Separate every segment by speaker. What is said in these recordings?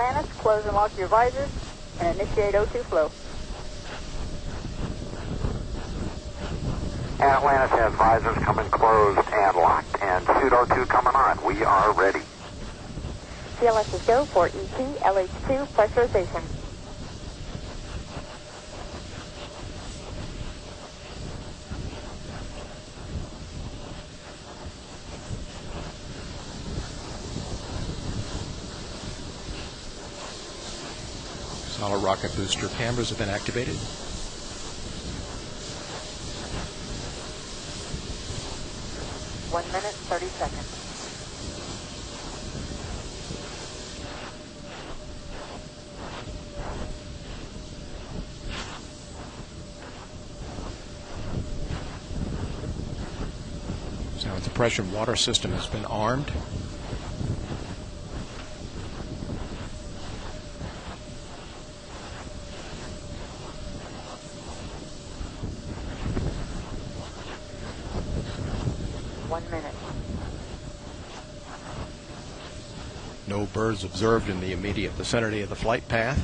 Speaker 1: Atlantis, close and lock your visors, and initiate O2 flow.
Speaker 2: Atlantis has visors coming closed and locked, and suit O2 coming on. We are ready.
Speaker 1: CLS is go for ET, LH2, pressurization.
Speaker 3: Solid rocket booster cameras have been activated.
Speaker 1: One minute, 30 seconds.
Speaker 3: So the pressure water system has been armed. No birds observed in the immediate vicinity of the flight path.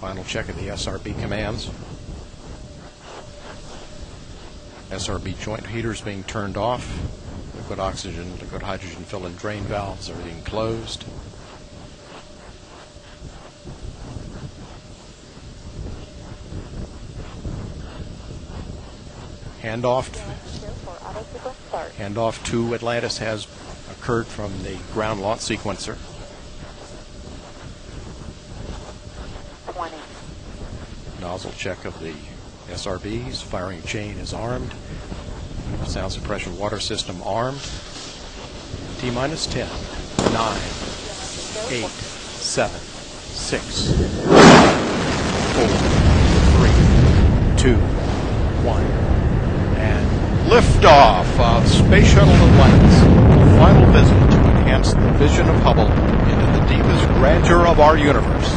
Speaker 3: Final check of the SRB commands. SRB joint heaters being turned off. Liquid oxygen, liquid hydrogen fill and drain valves are being closed. Handoff to Atlantis has occurred from the ground launch sequencer.
Speaker 1: 20.
Speaker 3: Nozzle check of the SRBs. Firing chain is armed. Sound suppression water system armed. T-minus 10, 9, 8, 7, 6, 5, 4, 3, 2, 1. And liftoff of Space Shuttle Atlantis. A final visit to enhance the vision of Hubble into the deepest grandeur of our universe.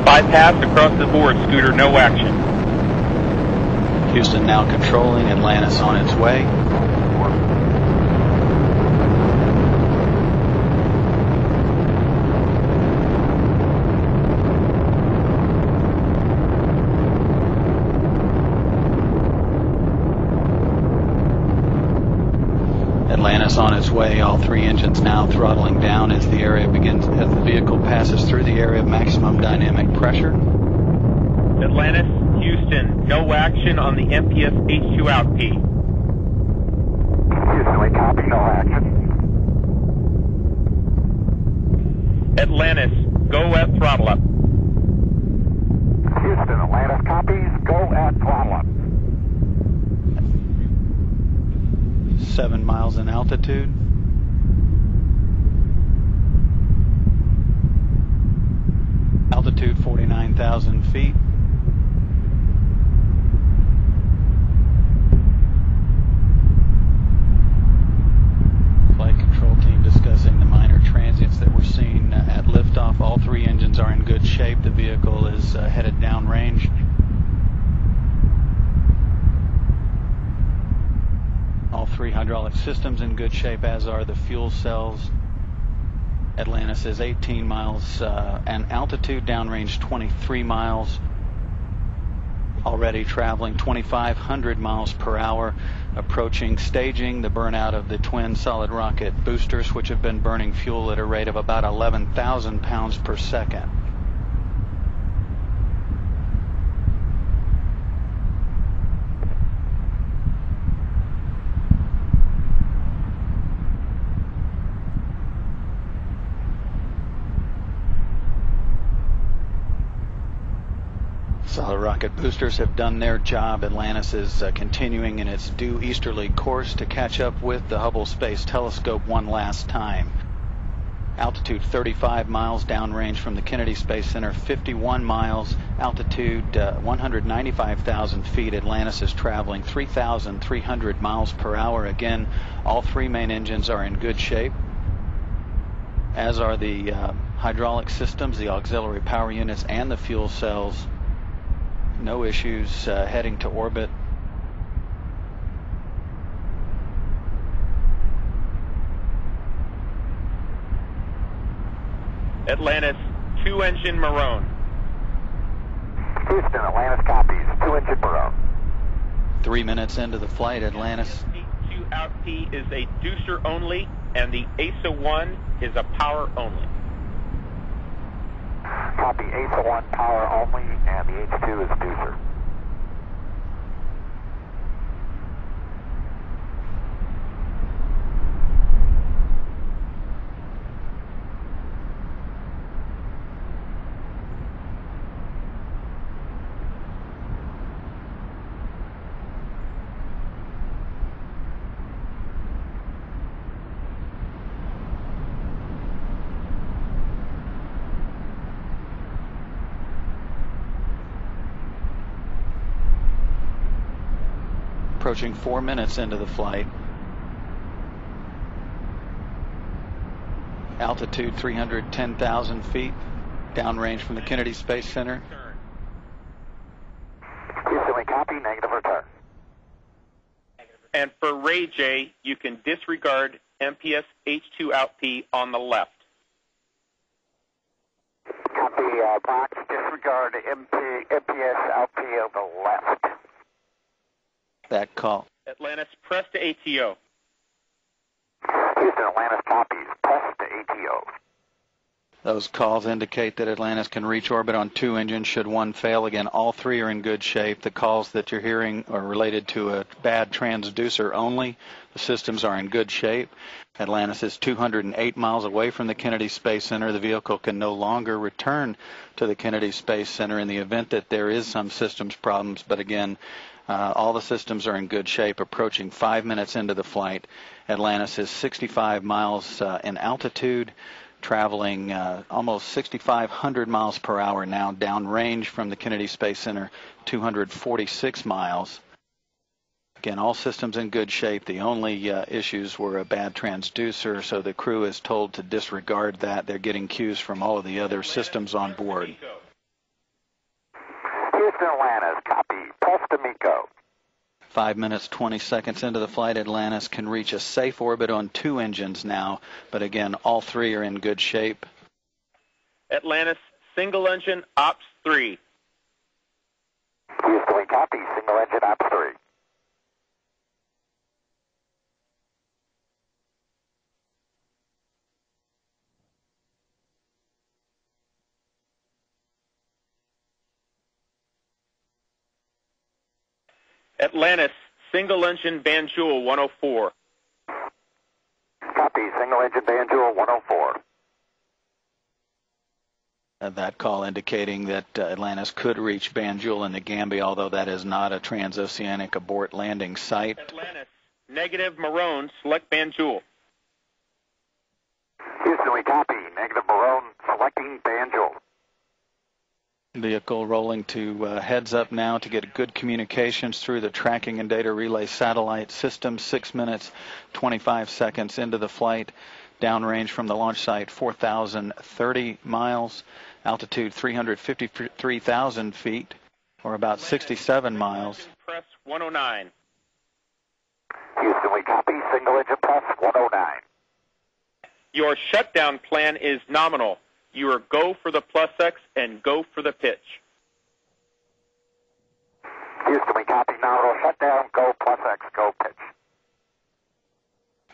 Speaker 4: Bypass across the board, Scooter, no action.
Speaker 5: Houston now controlling, Atlantis on its way. Atlantis on its way, all three engines now throttling down as the vehicle passes through the area of maximum dynamic pressure.
Speaker 4: Atlantis, Houston, no action on the MPS H2 out P.
Speaker 2: Houston, we copy, no action.
Speaker 4: Atlantis, go at throttle up.
Speaker 2: Houston, Atlantis copies, go at throttle up.
Speaker 5: 7 miles in altitude. Altitude 49,000 feet. Flight control team discussing the minor transients that were seen at liftoff. All three engines are in good shape. The vehicle is headed downrange. All three hydraulic systems in good shape, as are the fuel cells. Atlantis is 18 miles and altitude, downrange 23 miles. Already traveling 2,500 miles per hour, approaching staging, the burnout of the twin solid rocket boosters, which have been burning fuel at a rate of about 11,000 pounds per second. Solid rocket boosters have done their job. Atlantis is continuing in its due easterly course to catch up with the Hubble Space Telescope one last time. Altitude 35 miles, downrange from the Kennedy Space Center 51 miles, altitude 195,000 feet. Atlantis is traveling 3,300 miles per hour. Again, all three main engines are in good shape, as are the hydraulic systems, the auxiliary power units, and the fuel cells. No issues heading to orbit.
Speaker 4: Atlantis, 2-engine Maroon.
Speaker 2: Houston, Atlantis copies. 2-engine Maroon.
Speaker 5: 3 minutes into the flight, Atlantis.
Speaker 4: H2 out P is a deucer only, and the ASA 1 is a power only.
Speaker 2: Copy, ASA 1 power only, and the H2 is deucer.
Speaker 5: Approaching 4 minutes into the flight. Altitude 310,000 feet. Downrange from the Kennedy Space Center.
Speaker 2: Houston, we copy. Negative return.
Speaker 4: And for Ray J, you can disregard MPS H2 out P on the left.
Speaker 2: Copy, box. Disregard MPS out P on the left.
Speaker 5: That call.
Speaker 4: Atlantis, press to ATO.
Speaker 2: Houston, Atlantis copies. Press to ATO.
Speaker 5: Those calls indicate that Atlantis can reach orbit on 2 engines should one fail. Again, all 3 are in good shape. The calls that you're hearing are related to a bad transducer only. The systems are in good shape. Atlantis is 208 miles away from the Kennedy Space Center. The vehicle can no longer return to the Kennedy Space Center in the event that there is some systems problems. But again, all the systems are in good shape. Approaching 5 minutes into the flight, Atlantis is 65 miles in altitude, traveling almost 6,500 miles per hour now, downrange from the Kennedy Space Center, 246 miles. Again, all systems in good shape. The only issues were a bad transducer, so the crew is told to disregard that. They're getting cues from all of the other systems on board.
Speaker 2: Houston, Atlantis, copy. Press to MECO.
Speaker 5: 5 minutes, 20 seconds into the flight, Atlantis can reach a safe orbit on 2 engines now, but again, all 3 are in good shape.
Speaker 4: Atlantis, single engine, Ops 3.
Speaker 2: Houston, we copy. Single engine, Ops 3.
Speaker 4: Atlantis, single engine, Banjul 104.
Speaker 2: Copy. Single engine, Banjul 104.
Speaker 5: That call indicating that Atlantis could reach Banjul in the Gambia, although that is not a transoceanic abort landing site.
Speaker 4: Atlantis, negative Maroon, select Banjul.
Speaker 2: Houston, we copy. Negative Maroon, selecting Banjul.
Speaker 5: Vehicle rolling to heads up now to get good communications through the tracking and data relay satellite system. 6 minutes, 25 seconds into the flight. Downrange from the launch site, 4,030 miles. Altitude 353,000 feet, or about 67 miles.
Speaker 4: Press 109.
Speaker 2: Houston, we copy. Single engine, press 109.
Speaker 4: Your shutdown plan is nominal. You are go for the plus X and go for the pitch.
Speaker 2: Houston, we copy. Nominal shutdown. Go plus X. Go pitch.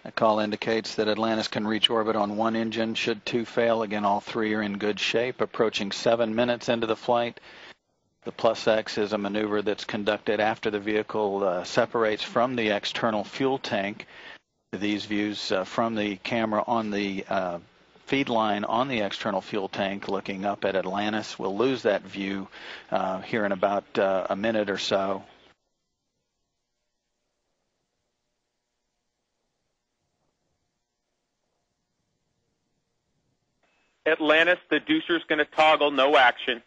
Speaker 5: That call indicates that Atlantis can reach orbit on 1 engine should 2 fail. Again, all 3 are in good shape. Approaching 7 minutes into the flight. The plus X is a maneuver that's conducted after the vehicle separates from the external fuel tank. These views from the camera on the feed line on the external fuel tank looking up at Atlantis. We'll lose that view here in about a minute or so.
Speaker 4: Atlantis, the deucer's going to toggle, no action.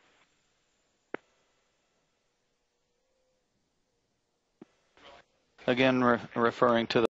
Speaker 5: Again, referring to the